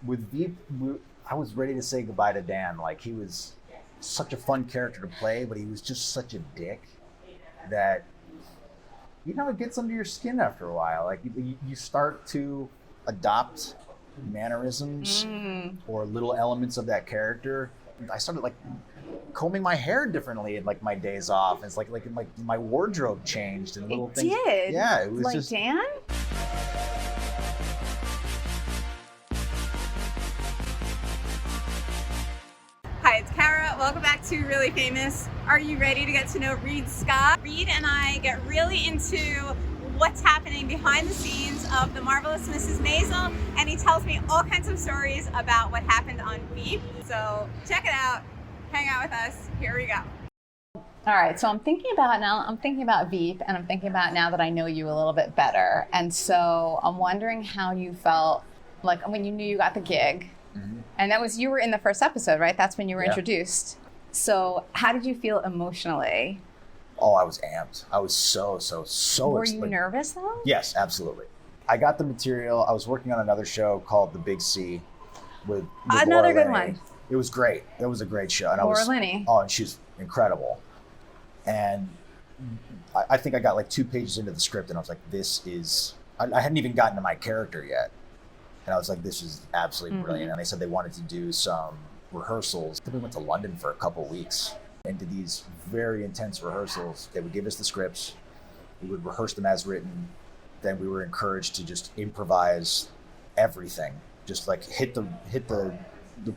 with Veep, I was ready to say goodbye to Dan. Like, he was such a fun character to play, but he was just such a dick that, it gets under your skin after a while. Like, you start to adopt mannerisms or little elements of that character. I started like combing my hair differently in like my days off. It's like my wardrobe changed and little things. Did? Yeah, it was like just Dan? Hi, it's Kara. Welcome back to Really Famous. Are you ready to get to know Reid Scott? Reid and I get really into what's happening behind the scenes of The Marvelous Mrs. Maisel, and he tells me all kinds of stories about what happened on Veep. So check it out, hang out with us, here we go. All right, so I'm thinking about Veep, and I'm thinking about now that I know you a little bit better. And so I'm wondering how you felt like when you knew you got the gig. Mm-hmm. And you were in the first episode, right? That's when you were introduced. So how did you feel emotionally? Oh, I was amped. I was so Were you nervous though? Yes, absolutely. I got the material. I was working on another show called The Big C with another Laura good Linney. one. It was great. It was a great show. And Laura Linney. Oh, and she's incredible. And I think I got like 2 pages into the script and I was like, I hadn't even gotten to my character yet. And I was like, this is absolutely brilliant. And they said they wanted to do some rehearsals. Then we went to London for a couple weeks and did these very intense rehearsals. They would give us the scripts. We would rehearse them as written. Then we were encouraged to just improvise everything. Just like hit the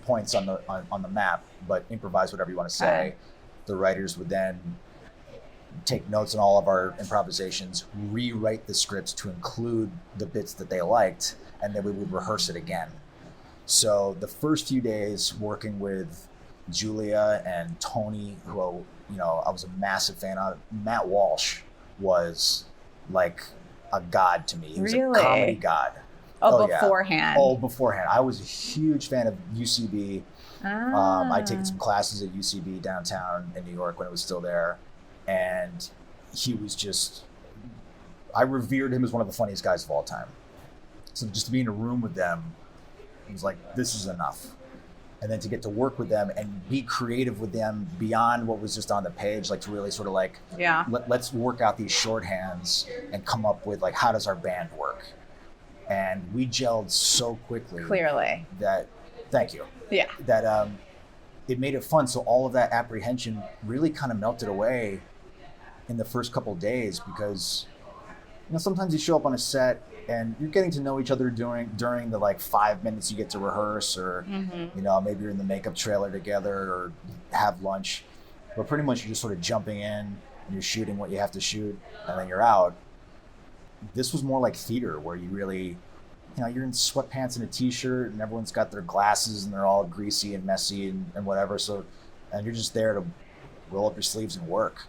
points on the map, but improvise whatever you want to say. The writers would then take notes on all of our improvisations, rewrite the scripts to include the bits that they liked, and then we would rehearse it again. So the first few days working with Julia and Tony, who I was a massive fan of, Matt Walsh was like a god to me. He was a comedy god. Beforehand. Yeah. Beforehand. I was a huge fan of UCB. I taken some classes at UCB downtown in New York when it was still there. And he was I revered him as one of the funniest guys of all time. So just to be in a room with them, it was like, this is enough. And then to get to work with them and be creative with them beyond what was just on the page, like to really sort of like, let's work out these shorthands and come up with like, how does our band work? And we gelled so quickly. Clearly. Thank you. Yeah. That it made it fun. So all of that apprehension really kind of melted away in the first couple of days because, sometimes you show up on a set and you're getting to know each other during the like 5 minutes you get to rehearse or, maybe you're in the makeup trailer together or have lunch. But pretty much you're just sort of jumping in and you're shooting what you have to shoot and then you're out. This was more like theater where you really, you're in sweatpants and a t-shirt and everyone's got their glasses and they're all greasy and messy and whatever. So, and you're just there to roll up your sleeves and work.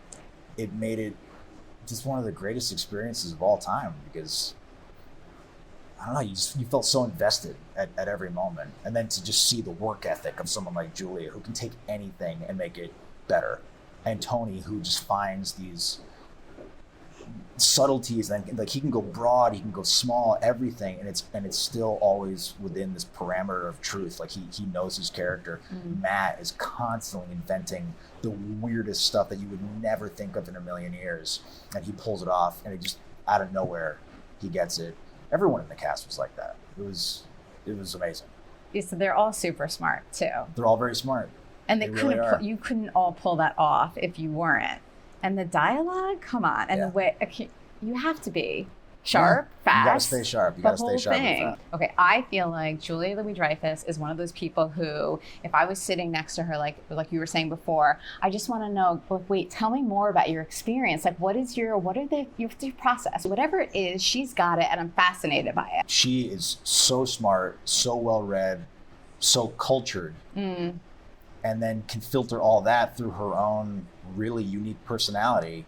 It made it just one of the greatest experiences of all time because, I don't know, you felt so invested at every moment. And then to just see the work ethic of someone like Julia who can take anything and make it better. And Tony who just finds these subtleties and like he can go broad, he can go small, everything, and it's still always within this parameter of truth. Like he knows his character. Matt is constantly inventing the weirdest stuff that you would never think of in a million years, and he pulls it off, and it just out of nowhere he gets it. Everyone in the cast was like that. It was amazing. Yeah, so they're all super smart too. They're all very smart, and you couldn't all pull that off if you weren't. And the dialogue, come on. And the way, you have to be sharp, fast. You gotta stay sharp. You gotta stay sharp. Thing. Okay, I feel like Julia Louis-Dreyfus is one of those people who, if I was sitting next to her, like you were saying before, I just want to know, wait, tell me more about your experience. Like, what's your process? Whatever it is, she's got it, and I'm fascinated by it. She is so smart, so well-read, so cultured, and then can filter all that through her own really unique personality,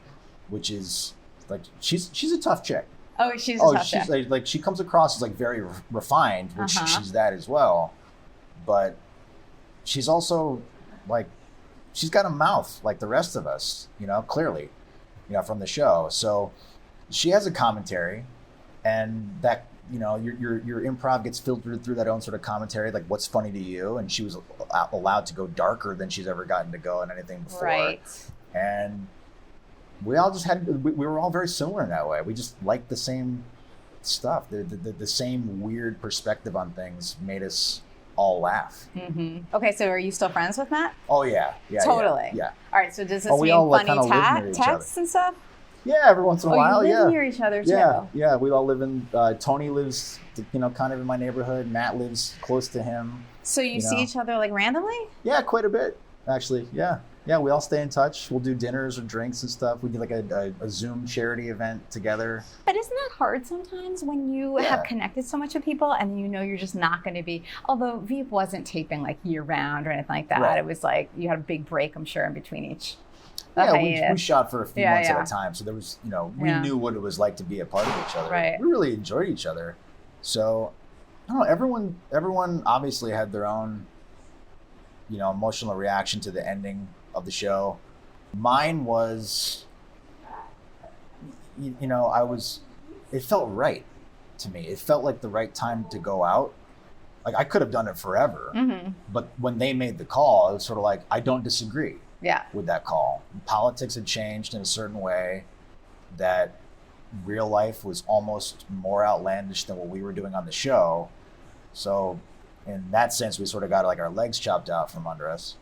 which is like she's a tough chick. Oh, she's a tough chick. Like she comes across as like very refined, which she's that as well. But she's also like she's got a mouth like the rest of us, clearly, from the show. So she has a commentary, and your improv gets filtered through that own sort of commentary, like what's funny to you, and she was allowed to go darker than she's ever gotten to go in anything before. Right. And we all just we were all very similar in that way. We just liked the same stuff. The same weird perspective on things made us all laugh. Mm-hmm. Okay, so are you still friends with Matt? Oh yeah. Totally. Yeah. All right, so does this we mean all, funny kind of live near each texts and stuff? Yeah, every once in a while. You live Yeah. near each other too. Yeah. We all live in. Tony lives, kind of in my neighborhood. Matt lives close to him. So you see each other like randomly? Yeah, quite a bit actually. Yeah. We all stay in touch. We'll do dinners or drinks and stuff. We do like a Zoom charity event together. But isn't that hard sometimes when you have connected so much with people and you're just not going to be, although Veep wasn't taping like year round or anything like that. Right. It was like you had a big break, I'm sure, in between each. We shot for a few months at a time. So there was, we knew what it was like to be a part of each other. Right. We really enjoyed each other. So, I don't know, everyone obviously had their own, emotional reaction to the ending of the show. Mine was, it felt right to me. It felt like the right time to go out. Like I could have done it forever, but when they made the call, it was sort of like, I don't disagree. With that call. Politics had changed in a certain way that real life was almost more outlandish than what we were doing on the show. So in that sense, we sort of got like our legs chopped out from under us.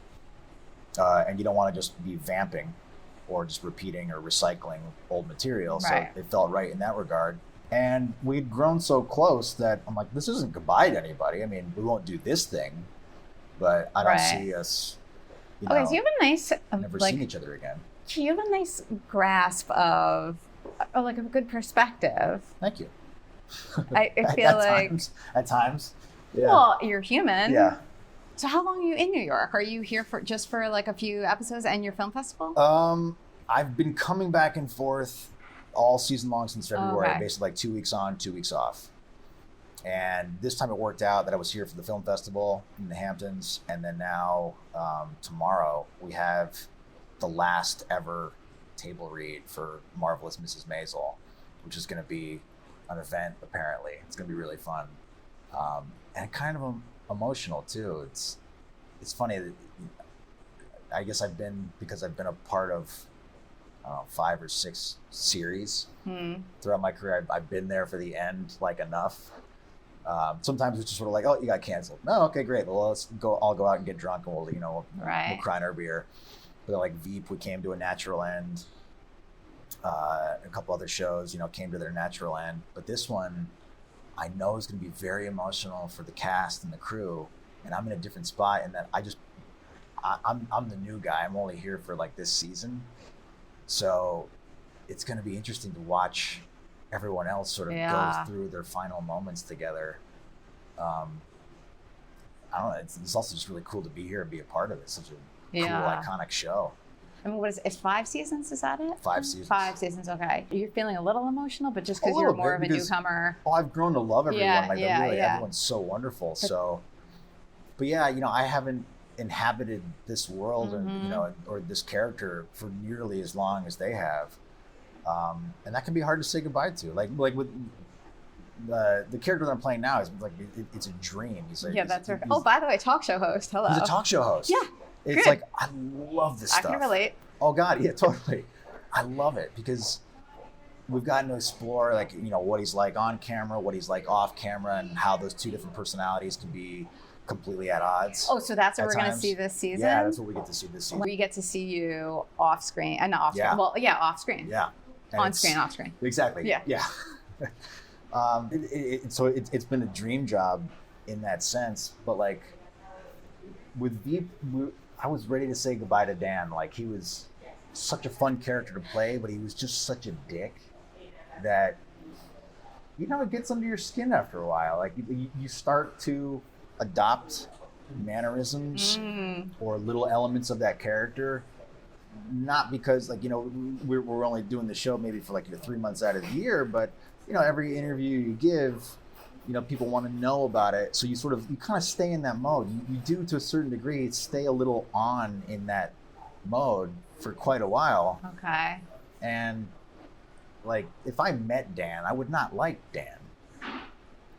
And you don't want to just be vamping or just repeating or recycling old material. Right. So it felt right in that regard. And we'd grown so close that I'm like, this isn't goodbye to anybody. I mean, we won't do this thing, but I don't see us okay, so you have a nice never seen each other again. You have a nice grasp of like a good perspective. Thank you. I feel at times. Yeah. Well, you're human. Yeah. So how long are you in New York? Are you here just for like a few episodes and your film festival? I've been coming back and forth all season long since February, basically like 2 weeks on, 2 weeks off. And this time it worked out that I was here for the film festival in the Hamptons. And then now, tomorrow, we have the last ever table read for Marvelous Mrs. Maisel, which is going to be an event, apparently. It's going to be really fun. And kind of emotional, too. It's funny that I guess because I've been a part of 5 or 6 series throughout my career. I've been there for the end, like enough. Sometimes it's just sort of like, oh, you got canceled. No, okay, great. Well, let's go. I'll go out and get drunk, and we'll cry in our beer. But like Veep, we came to a natural end. A couple other shows, came to their natural end. But this one, I know is going to be very emotional for the cast and the crew. And I'm in a different spot in that I'm the new guy. I'm only here for like this season, so it's going to be interesting to watch everyone else sort of go through their final moments together. I don't know. It's also just really cool to be here and be a part of it. Such a cool, iconic show. I mean, it's 5 seasons? Is that it? 5 seasons. 5 seasons. Okay. You're feeling a little emotional, but just because you're more of a newcomer. Oh, I've grown to love everyone. Everyone's so wonderful. But I haven't inhabited this world and or this character for nearly as long as they have. And that can be hard to say goodbye to. Like with the character that I'm playing now is like it's a dream. That's right. Oh, by the way, talk show host. Hello. He's a talk show host. Yeah. It's like I love this stuff. I can relate. Oh God, yeah, totally. I love it because we've gotten to explore what he's like on camera, what he's like off camera, and how those two different personalities can be completely at odds. Oh, so that's what we're going to see this season? Yeah, that's what we get to see this season. We get to see you off screen, and not off screen. Well, yeah, off screen. Yeah. On screen, off screen. Exactly. Yeah. So it's been a dream job in that sense, but like with Veep, I was ready to say goodbye to Dan. Like he was such a fun character to play, but he was just such a dick that it gets under your skin after a while. Like you start to adopt mannerisms or little elements of that character, not because we're only doing the show maybe for 3 months out of the year, but every interview you give, people want to know about it, so you kind of stay in that mode. You do, to a certain degree, stay a little on in that mode for quite a while. Okay. And if I met Dan, I would not like Dan.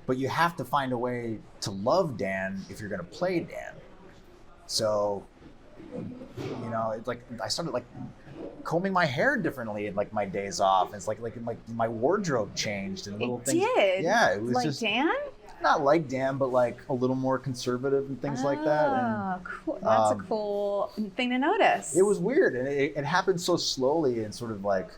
but you have to find a way to love Dan if you're going to play Dan. So, you know, it's like I started like combing my hair differently in like my days off. It's like my wardrobe changed and little things. Did? Yeah, it was like just Dan? not like Dan, but like a little more conservative and things like that. And, Oh, cool. That's a cool thing to notice. it was weird, and it happened so slowly and sort of like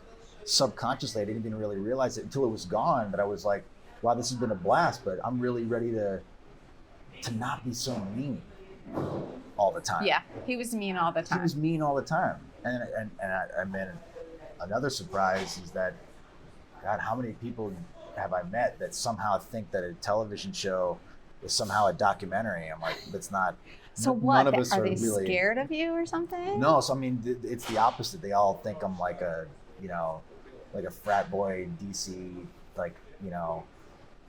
subconsciously. I didn't even really realize it until it was gone. That I was like, wow, this has been a blast, but I'm really ready to not be so mean all the time. Yeah, he was mean all the time. He was mean all the time. And I mean, another surprise is that, God, how many people have I met that somehow think that a television show is somehow a documentary? I'm like, that's not. So what? None of us are they really scared of you or something? No, so I mean, it's the opposite. They all think I'm like a, you know, like a frat boy DC, like, you know,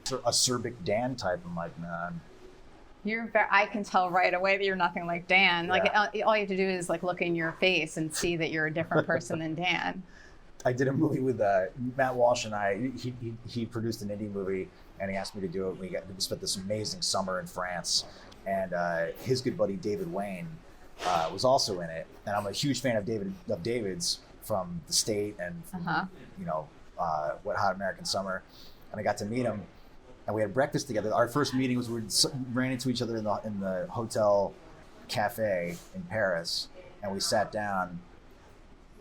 acerbic Dan type. I'm like, man. I can tell right away that you're nothing like Dan. Like Yeah. all you have to do is like look in your face and see that you're a different person than Dan. I did a movie with Matt Walsh and I. He produced an indie movie, and he asked me to do it. We spent this amazing summer in France, and his good buddy David Wayne was also in it. And I'm a huge fan of David's from The State and from, you know, Wet Hot American Summer. And I got to meet him, and we had breakfast together. Our first meeting was we ran into each other in the hotel cafe in Paris, and we sat down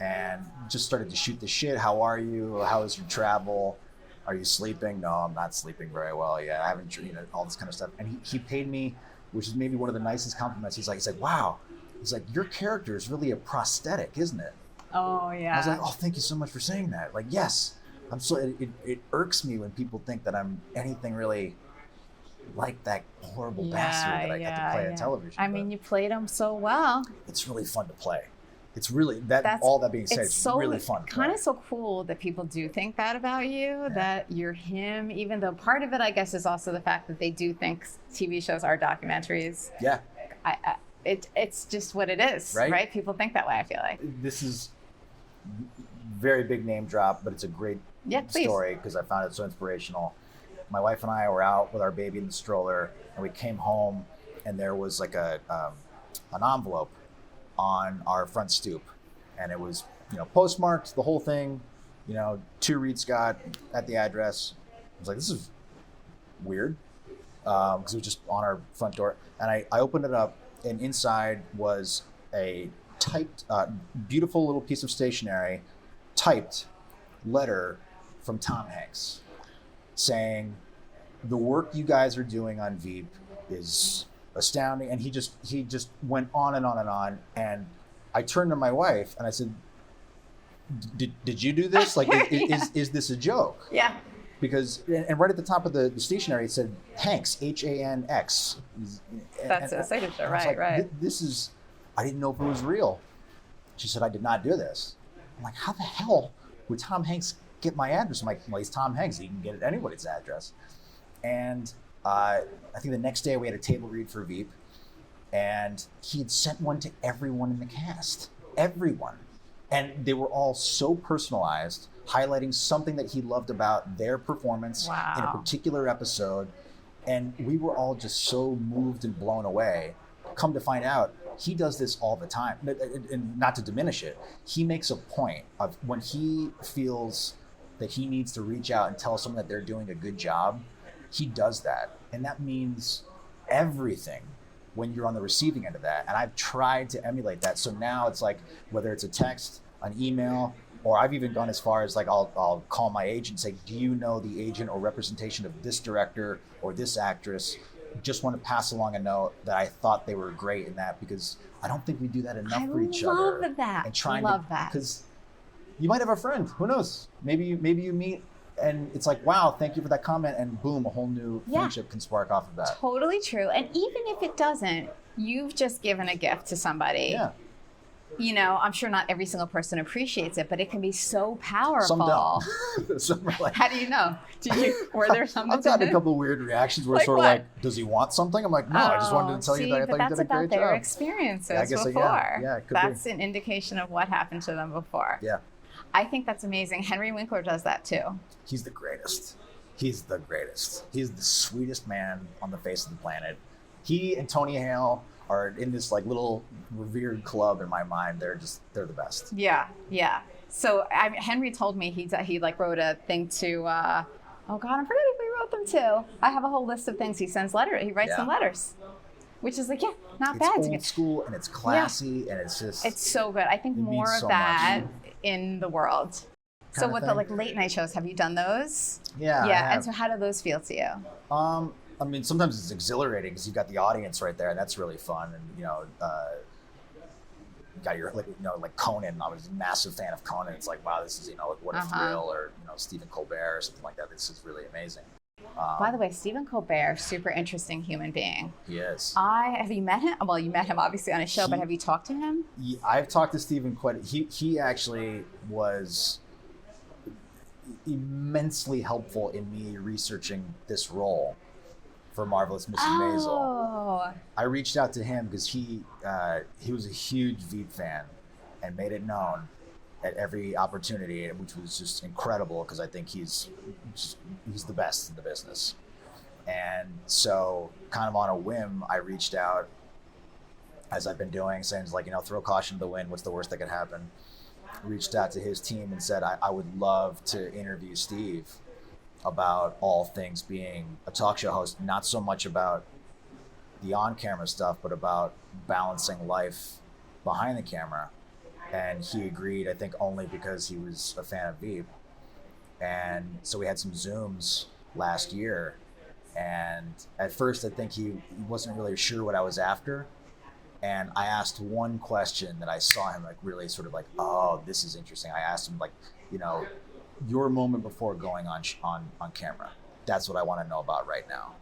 and just started to shoot the shit. How are you? How was your travel? Are you sleeping? No, I'm not sleeping very well yet. I haven't, you know, all this kind of stuff. And he paid me, which is maybe one of the nicest compliments. He's like, wow. He's like, your character is really a prosthetic, isn't it? Oh yeah. I was like, oh, thank you so much for saying that. Like, yes. I'm so it irks me when people think that I'm anything really like that horrible bastard that I got to play on television. I mean, you played him so well. It's really fun to play. It's really all that being said, it's so, really fun. Kind of so cool that people do think that about you, that you're him, even though part of it, I guess, is also the fact that they do think TV shows are documentaries. Yeah. It's just what it is, right? People think that way, I feel like. This is very big name drop, but it's a great story because I found it so inspirational. My wife and I were out with our baby in the stroller, and we came home, and there was like an envelope on our front stoop, and it was, you know, postmarked, the whole thing, you know, to Reid Scott at the address. I was like, this is weird, because it was just on our front door. And I opened it up, and inside was a typed, beautiful little piece of stationery, typed letter from Tom Hanks saying, the work you guys are doing on Veep is astounding. And he just went on and on and on. And I turned to my wife and I said, did you do this? Like, is this a joke? Yeah. Because, and right at the top of the stationery, it said Hanks, Hanx. That's a signature, right, right. This is, I didn't know if it was real. She said, I did not do this. I'm like, how the hell would Tom Hanks get my address? I'm like, well, he's Tom Hanks. He can get anybody's address. And I think the next day we had a table read for Veep, and he had sent one to everyone in the cast. Everyone. And they were all so personalized, highlighting something that he loved about their performance in a particular episode. And we were all just so moved and blown away. Come to find out, he does this all the time. And not to diminish it, he makes a point of when he feels that he needs to reach out and tell someone that they're doing a good job, he does that. And that means everything when you're on the receiving end of that. And I've tried to emulate that. So now it's like, whether it's a text, an email, or I've even gone as far as like, I'll call my agent and say, do you know the agent or representation of this director or this actress? Just want to pass along a note that I thought they were great in that, because I don't think we do that enough for each other. I love that. And trying love that. Because you might have a friend, who knows? Maybe you meet and it's like, wow, thank you for that comment, and boom, a whole new friendship can spark off of that. Totally true. And even if it doesn't, you've just given a gift to somebody. Yeah. You know, I'm sure not every single person appreciates it, but it can be so powerful. Some don't. Some are like, how do you know? Were there some? I've gotten a couple of weird reactions where like it's sort what? of like, does he want something? I'm like, no, I just wanted to tell you that I thought you did a great job. That's about their experiences before. Yeah, it could that's be. An indication of what happened to them before. Yeah. I think that's amazing. Henry Winkler does that too. He's the greatest. He's the greatest. He's the sweetest man on the face of the planet. He and Tony Hale are in this like little revered club in my mind. They're the best. Yeah. So Henry told me he like wrote a thing to, oh God, I'm forgetting if he wrote them to. I have a whole list of things. He sends letters. He writes some letters, which is like, not bad. It's old school and it's classy and it's just. It's so good. I think more of that in the world. So with the like late night shows, have you done those? Yeah. Yeah. And so how do those feel to you? I mean, sometimes it's exhilarating because you've got the audience right there, and that's really fun. And you got your like Conan. I was a massive fan of Conan. It's like, wow, this is like What a Thrill, or Stephen Colbert or something like that. This is really amazing. By the way, Stephen Colbert, super interesting human being. He is. Have you met him? Well, you met him obviously on his show, but have you talked to him? I've talked to Stephen quite. He actually was immensely helpful in me researching this role for Marvelous Mrs. Maisel. I reached out to him because he was a huge Veep fan and made it known at every opportunity, which was just incredible because I think he's the best in the business. And so kind of on a whim, I reached out, as I've been doing, saying like, throw caution to the wind, what's the worst that could happen? Reached out to his team and said, I would love to interview Steve about all things being a talk show host, not so much about the on-camera stuff, but about balancing life behind the camera. And he agreed, I think only because he was a fan of Veep. And so we had some Zooms last year. And at first I think he wasn't really sure what I was after. And I asked one question that I saw him like really sort of like, oh, this is interesting. I asked him like, your moment before going on camera. That's what I want to know about right now.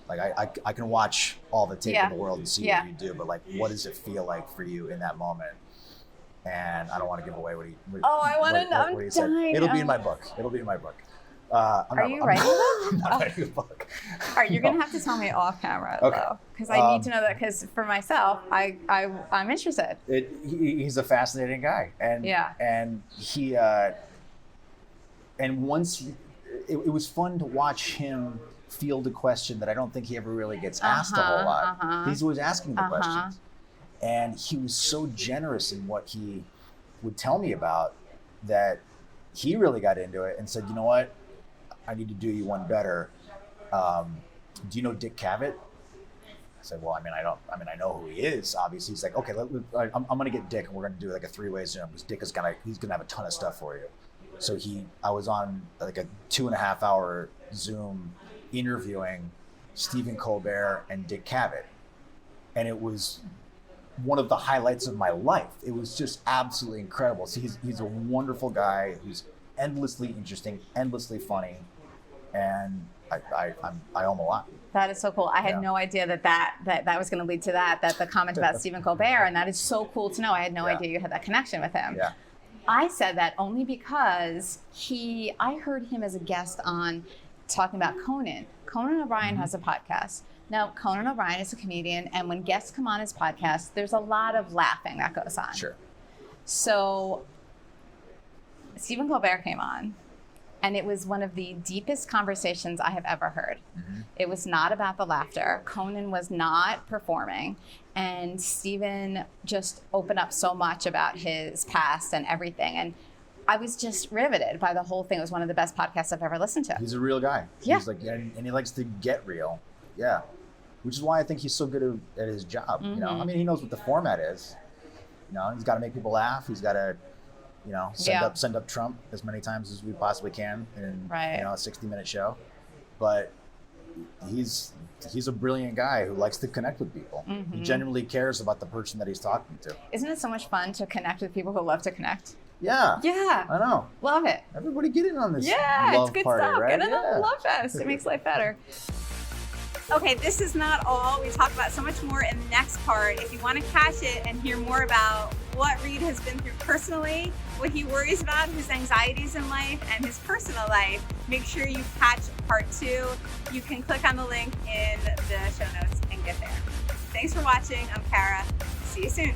Like I can watch all the tape in the world and see what you do, but like, what does it feel like for you in that moment? And I don't want to give away what he. I want to know. I'm dying. It'll be in my book. Are you writing them? I'm not writing a book. All right, you're gonna have to tell me off camera though, because I need to know that. Because for myself, I'm interested. He's a fascinating guy, and he and once it was fun to watch him field a question that I don't think he ever really gets asked a whole lot. He's always asking the questions, and he was so generous in what he would tell me about that he really got into it and said, you know what, I need to do you one better. Do you know Dick Cavett? I said, well, I know who he is, obviously. He's like, okay, I'm going to get Dick and we're going to do like a 3-way Zoom because Dick he's going to have a ton of stuff for you. So I was on like a 2.5 hour Zoom interviewing Stephen Colbert and Dick Cavett. And it was one of the highlights of my life. It was just absolutely incredible. So he's a wonderful guy who's endlessly interesting, endlessly funny. And I owe him a lot. That is so cool. I had no idea that was going to lead to that the comment about Stephen Colbert, and that is so cool to know. I had no idea you had that connection with him. Yeah. I said that only because I heard him as a guest on talking about Conan. Conan O'Brien has a podcast. Now, Conan O'Brien is a comedian, and when guests come on his podcast, there's a lot of laughing that goes on. Sure. So Stephen Colbert came on, and it was one of the deepest conversations I have ever heard. It was not about the laughter. Conan was not performing. And Stephen just opened up so much about his past and everything. And I was just riveted by the whole thing. It was one of the best podcasts I've ever listened to. He's a real guy. Yeah. He's like, and he likes to get real. Yeah. Which is why I think he's so good at his job. He knows what the format is. He's got to make people laugh. He's got to, send up Trump as many times as we possibly can in a 60-minute show. But he's a brilliant guy who likes to connect with people. He genuinely cares about the person that he's talking to. Isn't it so much fun to connect with people who love to connect? Yeah. Yeah. I know. Love it. Everybody get in on this love it's good party, stuff. right? Get in on the love fest. It makes life better. Okay, this is not all. We talk about so much more in the next part. If you want to catch it and hear more about what Reid has been through personally, what he worries about, his anxieties in life, and his personal life, make sure you catch part 2. You can click on the link in the show notes and get there. Thanks for watching. I'm Kara. See you soon.